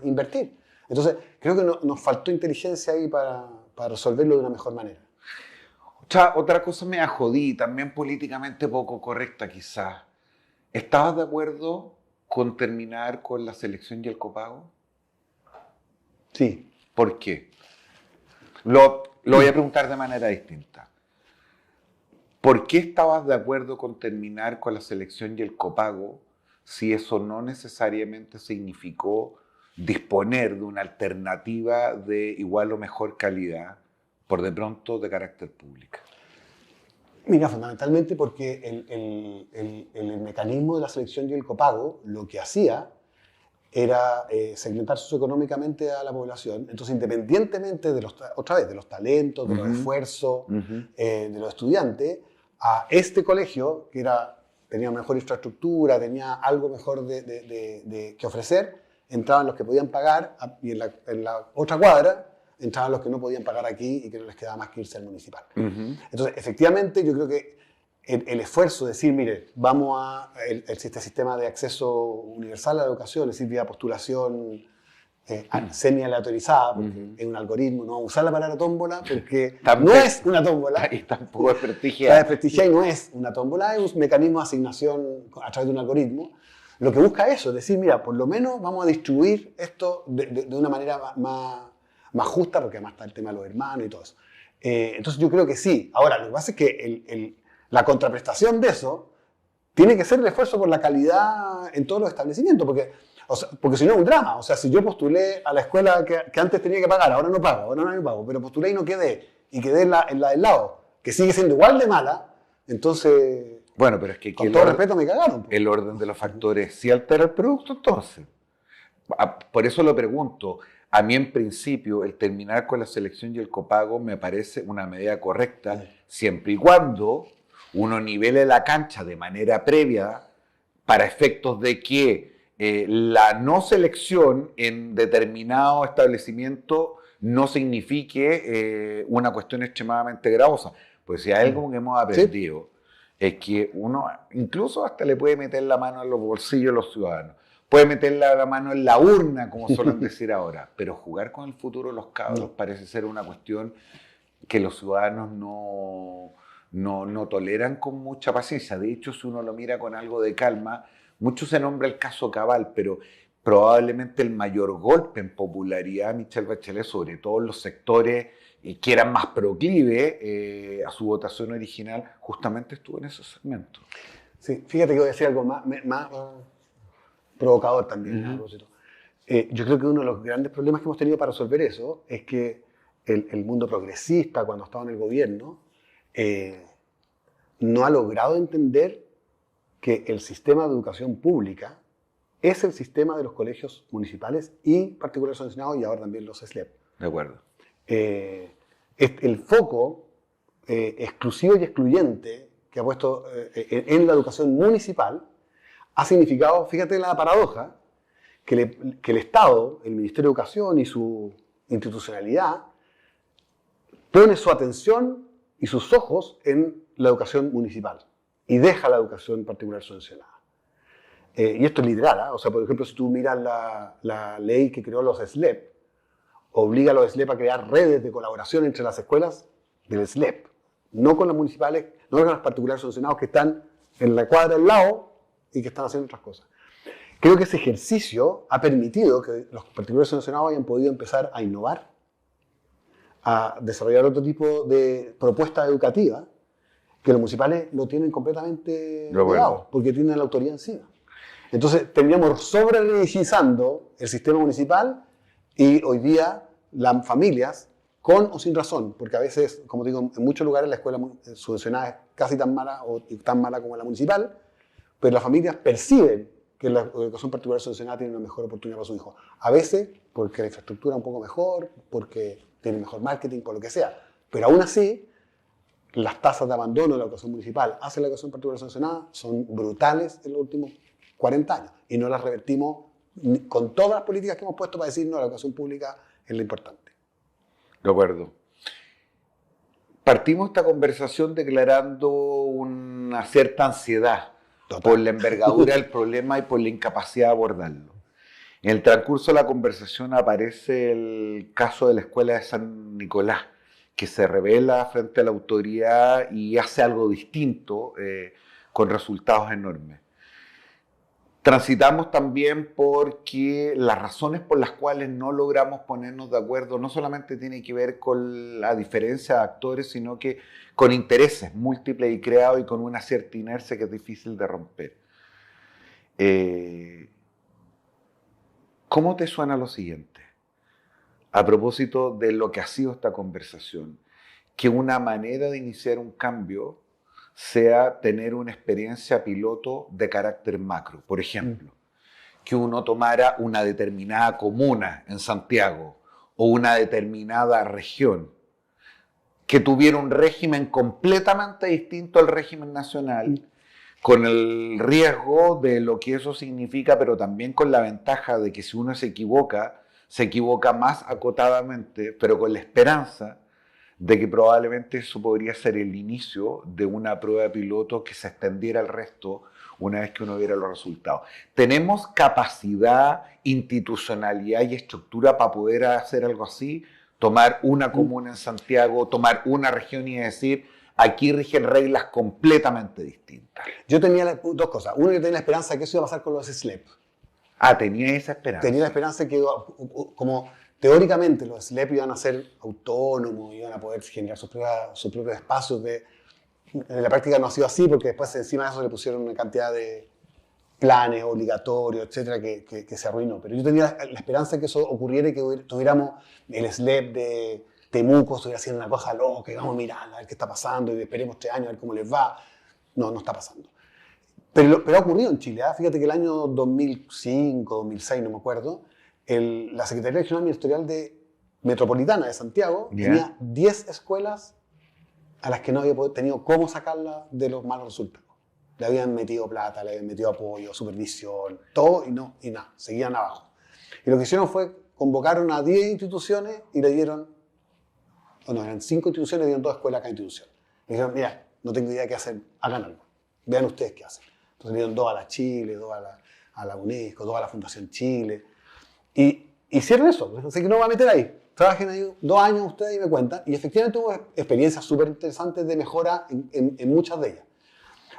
[SPEAKER 2] invertir. Entonces, creo que nos faltó inteligencia ahí para resolverlo de una mejor manera.
[SPEAKER 1] Otra cosa me jodí, también políticamente poco correcta quizás. ¿Estabas de acuerdo con terminar con la selección y el copago?
[SPEAKER 2] Sí.
[SPEAKER 1] ¿Por qué? Lo voy a preguntar de manera distinta. ¿Por qué estabas de acuerdo con terminar con la selección y el copago si eso no necesariamente significó disponer de una alternativa de igual o mejor calidad, por de pronto de carácter público?
[SPEAKER 2] Mira, fundamentalmente porque el mecanismo de la selección y el copago lo que hacía era segmentar socioeconómicamente a la población. Entonces, independientemente de los talentos, de los esfuerzos de los estudiantes, a este colegio, que tenía mejor infraestructura, tenía algo mejor que ofrecer, entraban los que podían pagar, y en la otra cuadra entraban los que no podían pagar aquí y que no les quedaba más que irse al municipal. Entonces, efectivamente, yo creo que el esfuerzo de decir, mire, vamos a este sistema de acceso universal a la educación, es decir, vía postulación semi-aleatorizada, porque es un algoritmo, no vamos a usar la palabra tómbola porque no es una tómbola.
[SPEAKER 1] Y tampoco es prestigiada.
[SPEAKER 2] Está desprestigiada y no es una tómbola, es un mecanismo de asignación a través de un algoritmo. Lo que busca eso, es decir, mira, por lo menos vamos a distribuir esto de una manera más justa, porque además está el tema de los hermanos y todo eso. Entonces yo creo que sí. Ahora, lo que pasa es que la contraprestación de eso tiene que ser el esfuerzo por la calidad en todos los establecimientos, porque si no es un drama. O sea, si yo postulé a la escuela que antes tenía que pagar, ahora no pago, pero postulé y no quedé, y quedé en la del lado, que sigue siendo igual de mala, entonces,
[SPEAKER 1] bueno, pero es que
[SPEAKER 2] con todo respeto me cagaron.
[SPEAKER 1] El orden de los factores sí altera el producto, entonces. Por eso lo pregunto. A mí, en principio, el terminar con la selección y el copago me parece una medida correcta, siempre y cuando uno nivele la cancha de manera previa para efectos de que la no selección en determinado establecimiento no signifique una cuestión extremadamente gravosa. Pues si hay algo que hemos aprendido es que uno incluso hasta le puede meter la mano en los bolsillos de los ciudadanos. Puede meter la mano en la urna, como suelen decir ahora, pero jugar con el futuro de los cabros parece ser una cuestión que los ciudadanos no toleran con mucha paciencia. De hecho, si uno lo mira con algo de calma, mucho se nombra el caso Cabal, pero probablemente el mayor golpe en popularidad de Michelle Bachelet, sobre todo en los sectores que eran más proclives a su votación original, justamente estuvo en ese segmento.
[SPEAKER 2] Sí, fíjate que voy a decir algo más provocador también. Yo creo que uno de los grandes problemas que hemos tenido para resolver eso es que el mundo progresista, cuando estaba en el gobierno, no ha logrado entender que el sistema de educación pública es el sistema de los colegios municipales y particulares subvencionados, y ahora también los SLEP.
[SPEAKER 1] De acuerdo.
[SPEAKER 2] El foco exclusivo y excluyente que ha puesto en la educación municipal ha significado, fíjate la paradoja, que el Estado, el Ministerio de Educación y su institucionalidad pone su atención y sus ojos en la educación municipal y deja la educación particular subvencionada. Y esto es literal, o sea, por ejemplo, si tú miras la ley que creó los SLEP, obliga a los SLEP a crear redes de colaboración entre las escuelas del SLEP, no con las municipales, no con las particulares subvencionados que están en la cuadra al lado y que están haciendo otras cosas. Creo que ese ejercicio ha permitido que los particulares subvencionados hayan podido empezar a innovar, a desarrollar otro tipo de propuestas educativas que los municipales lo tienen completamente pegado, porque tienen la autoridad encima. Entonces, terminamos sobre-religizando el sistema municipal y hoy día las familias, con o sin razón, porque a veces, como digo, en muchos lugares la escuela subvencionada es casi tan mala o tan mala como la municipal, pero las familias perciben que la educación particular subvencionada tiene una mejor oportunidad para su hijo. A veces porque la infraestructura es un poco mejor, porque tiene mejor marketing, por lo que sea. Pero aún así, las tasas de abandono de la educación municipal hacia la educación particular subvencionada son brutales en los últimos 40 años. Y no las revertimos con todas las políticas que hemos puesto para decir, no, la educación pública es lo importante.
[SPEAKER 1] De acuerdo. Partimos esta conversación declarando una cierta ansiedad
[SPEAKER 2] Total.
[SPEAKER 1] por la envergadura del problema y por la incapacidad de abordarlo. En el transcurso de la conversación aparece el caso de la escuela de San Nicolás, que se revela frente a la autoridad y hace algo distinto con resultados enormes. Transitamos también porque las razones por las cuales no logramos ponernos de acuerdo no solamente tiene que ver con la diferencia de actores, sino que con intereses múltiples y creados y con una cierta inercia que es difícil de romper. ¿Cómo te suena lo siguiente? A propósito de lo que ha sido esta conversación, que una manera de iniciar un cambio sea tener una experiencia piloto de carácter macro. Por ejemplo, que uno tomara una determinada comuna en Santiago o una determinada región, que tuviera un régimen completamente distinto al régimen nacional, con el riesgo de lo que eso significa, pero también con la ventaja de que si uno se equivoca más acotadamente, pero con la esperanza de que probablemente eso podría ser el inicio de una prueba piloto que se extendiera al resto una vez que uno viera los resultados. ¿Tenemos capacidad, institucionalidad y estructura para poder hacer algo así? Tomar una comuna en Santiago, tomar una región y decir, aquí rigen reglas completamente distintas.
[SPEAKER 2] Yo tenía dos cosas. Uno, yo tenía la esperanza de que eso iba a pasar con los SLEP.
[SPEAKER 1] Tenía esa esperanza.
[SPEAKER 2] Tenía la esperanza de que, como teóricamente los SLEP iban a ser autónomos, iban a poder generar sus propios espacios. En la práctica no ha sido así, porque después encima de eso le pusieron una cantidad de planes obligatorios, etcétera, que se arruinó. Pero yo tenía la esperanza de que eso ocurriera y que tuviéramos el SLEP de Temuco, estuviera haciendo una cosa loca, y vamos a mirar a ver qué está pasando, y esperemos 3 años a ver cómo les va. No está pasando. Pero ha ocurrido en Chile. Fíjate que el año 2005, 2006, no me acuerdo, la Secretaría Regional Ministerial Metropolitana de Santiago tenía 10 escuelas a las que no había tenido cómo sacarlas de los malos resultados. Le habían metido plata, le habían metido apoyo, supervisión, todo, y nada, seguían abajo. Y lo que hicieron fue, convocaron a 10 instituciones y le dieron, eran 5 instituciones, le dieron 2 escuelas a cada institución. Y dijeron, mira, no tengo idea qué hacer, hagan algo. Vean ustedes qué hacen. Entonces le dieron 2 a la Chile, 2 a la UNESCO, 2 a la Fundación Chile. Y hicieron eso, así que no me voy a meter ahí. Trabajen ahí 2 años ustedes y me cuentan. Y efectivamente hubo experiencias súper interesantes de mejora en muchas de ellas.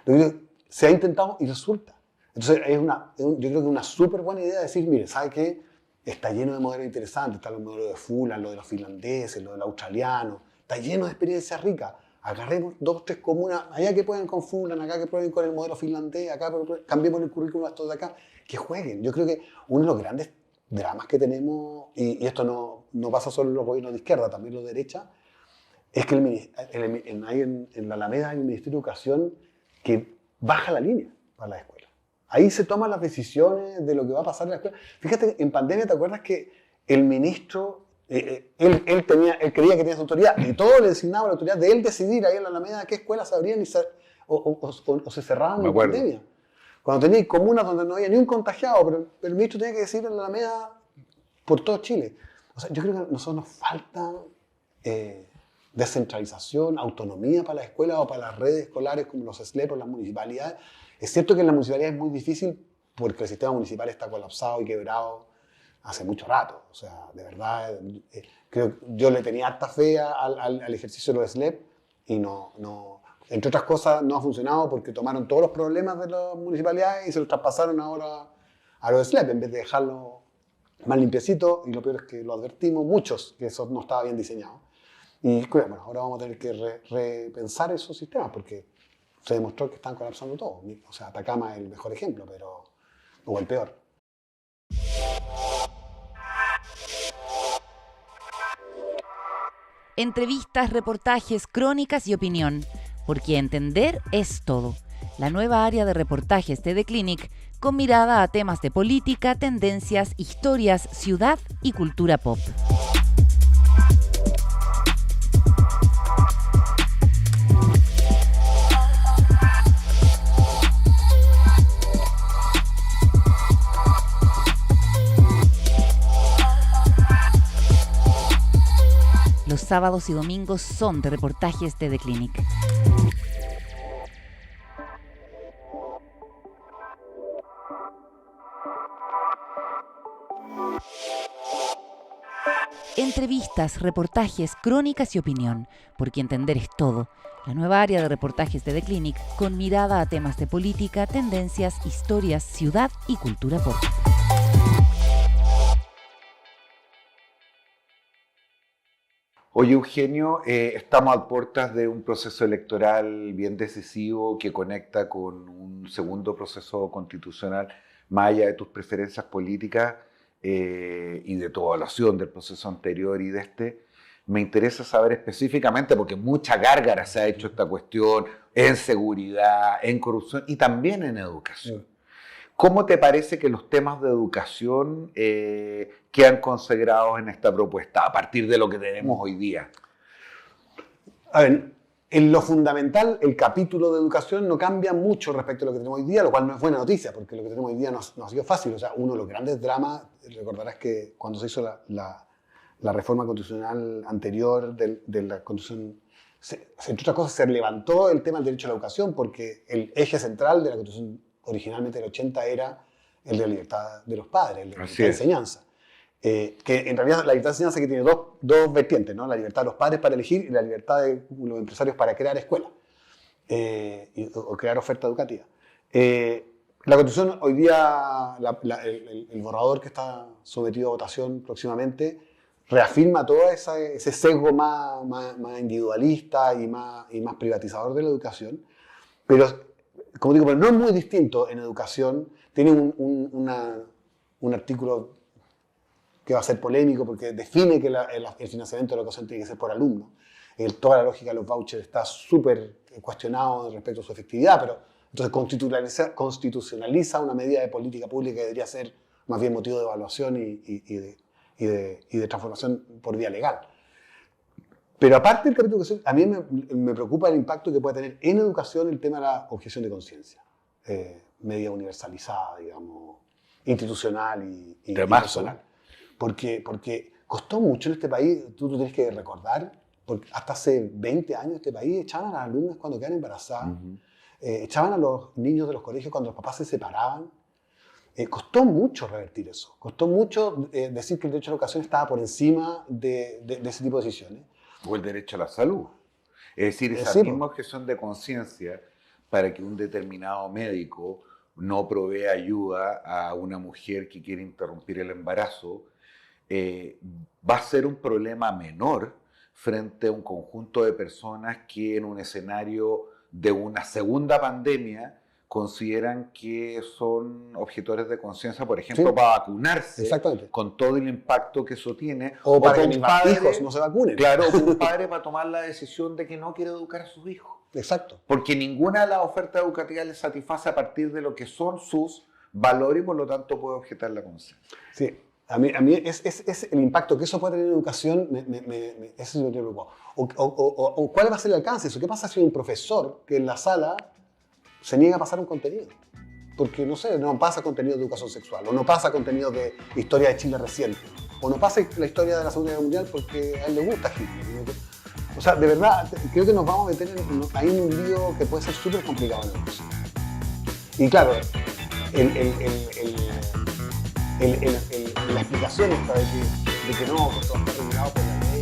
[SPEAKER 2] Lo que se ha intentado y resulta. Entonces yo creo que es una súper buena idea decir, mire, ¿sabe qué? Está lleno de modelos interesantes. Está el modelo de Fulan, lo de los finlandeses, lo del australiano. Está lleno de experiencias ricas. Agarremos 2 o 3 comunas, allá que pueden con Fulan, acá que prueben con el modelo finlandés, acá cambiemos el currículum a estos de acá, que jueguen. Yo creo que uno de los grandes dramas que tenemos, y esto no pasa solo en los gobiernos de izquierda, también los de derecha, es que en la Alameda hay un Ministerio de Educación que baja la línea para las escuelas. Ahí se toman las decisiones de lo que va a pasar en la escuela. Fíjate, en pandemia, ¿te acuerdas que el ministro, él creía que tenía su autoridad y todo le designaba la autoridad de él decidir ahí en la Alameda qué escuelas se abrían o se cerraban en pandemia? Cuando tenía comunas donde no había ni un contagiado, pero el ministro tenía que decidir en la Alameda por todo Chile. O sea, yo creo que a nosotros nos falta descentralización, autonomía para las escuelas o para las redes escolares como los SLEP o las municipalidades. Es cierto que en las municipalidades es muy difícil porque el sistema municipal está colapsado y quebrado hace mucho rato. O sea, de verdad, creo que yo le tenía harta fe al ejercicio de los SLEP y entre otras cosas no ha funcionado porque tomaron todos los problemas de las municipalidades y se los traspasaron ahora a los SLEP en vez de dejarlo más limpiecito, y lo peor es que lo advertimos muchos que eso no estaba bien diseñado. Y bueno, ahora vamos a tener que repensar esos sistemas porque se demostró que están colapsando todo. O sea, Atacama es el mejor ejemplo, o el peor.
[SPEAKER 3] Entrevistas, reportajes, crónicas y opinión, porque entender es todo. La nueva área de reportajes TD Clinic con mirada a temas de política, tendencias, historias, ciudad y cultura pop. Los sábados y domingos son de reportajes de The Clinic. Entrevistas, reportajes, crónicas y opinión, porque entender es todo. La nueva área de reportajes de The Clinic con mirada a temas de política, tendencias, historias, ciudad y cultura pop.
[SPEAKER 1] Oye, Eugenio, estamos a puertas de un proceso electoral bien decisivo que conecta con un segundo proceso constitucional, más allá de tus preferencias políticas y de tu evaluación del proceso anterior y de este. Me interesa saber específicamente, porque mucha gárgara se ha hecho esta cuestión en seguridad, en corrupción y también en educación. ¿Cómo te parece que los temas de educación quedan consagrados en esta propuesta a partir de lo que tenemos hoy día?
[SPEAKER 2] A ver, en lo fundamental, el capítulo de educación no cambia mucho respecto a lo que tenemos hoy día, lo cual no es buena noticia, porque lo que tenemos hoy día no ha sido fácil. O sea, uno de los grandes dramas, recordarás que cuando se hizo la reforma constitucional anterior de la Constitución, entre otras cosas, se levantó el tema del derecho a la educación, porque el eje central de la Constitución originalmente del 80 era el de la libertad de los padres, el de la libertad de enseñanza. Que en realidad la libertad de enseñanza que tiene dos vertientes, ¿no? La libertad de los padres para elegir y la libertad de los empresarios para crear escuelas o crear oferta educativa. La Constitución hoy día, el borrador que está sometido a votación próximamente, reafirma todo ese sesgo más individualista y más privatizador de la educación, pero como digo, pero no es muy distinto en educación. Tiene un artículo que va a ser polémico porque define que el financiamiento de la educación tiene que ser por alumno. Toda la lógica de los vouchers está súper cuestionado respecto a su efectividad, pero entonces constitucionaliza una medida de política pública que debería ser más bien motivo de evaluación y de transformación por vía legal. Pero aparte del capítulo de educación, a mí me preocupa el impacto que puede tener en educación el tema de la objeción de conciencia, media universalizada, digamos, institucional y personal. Porque costó mucho en este país, tú tienes que recordar, porque hasta hace 20 años este país echaban a las alumnas cuando quedaban embarazadas, echaban a los niños de los colegios cuando los papás se separaban. Costó mucho revertir eso, costó mucho decir que el derecho a la educación estaba por encima de ese tipo de decisiones.
[SPEAKER 1] O el derecho a la salud. Es decir, esa misma objeción de conciencia para que un determinado médico no provea ayuda a una mujer que quiere interrumpir el embarazo, va a ser un problema menor frente a un conjunto de personas que en un escenario de una segunda pandemia consideran que son objetores de conciencia, por ejemplo, para vacunarse, con todo el impacto que eso tiene.
[SPEAKER 2] O para que mis hijos no se vacunen.
[SPEAKER 1] Claro, o un padre para tomar la decisión de que no quiere educar a sus hijos.
[SPEAKER 2] Exacto.
[SPEAKER 1] Porque ninguna de las ofertas educativas les satisface a partir de lo que son sus valores y por lo tanto puede objetar la conciencia.
[SPEAKER 2] Sí, a mí es el impacto que eso puede tener en educación, eso es lo que me preocupa. O cuál va a ser el alcance de eso. ¿Qué pasa si hay un profesor que en la sala se niega a pasar un contenido? Porque, no sé, no pasa contenido de educación sexual, o no pasa contenido de historia de Chile reciente, o no pasa la historia de la Segunda Guerra Mundial porque a él le gusta Hitler. O sea, de verdad, creo que nos vamos a meter ahí en un lío que puede ser súper complicado en la educación. Y claro, la explicación esta de que no, que todo está regulado por la ley,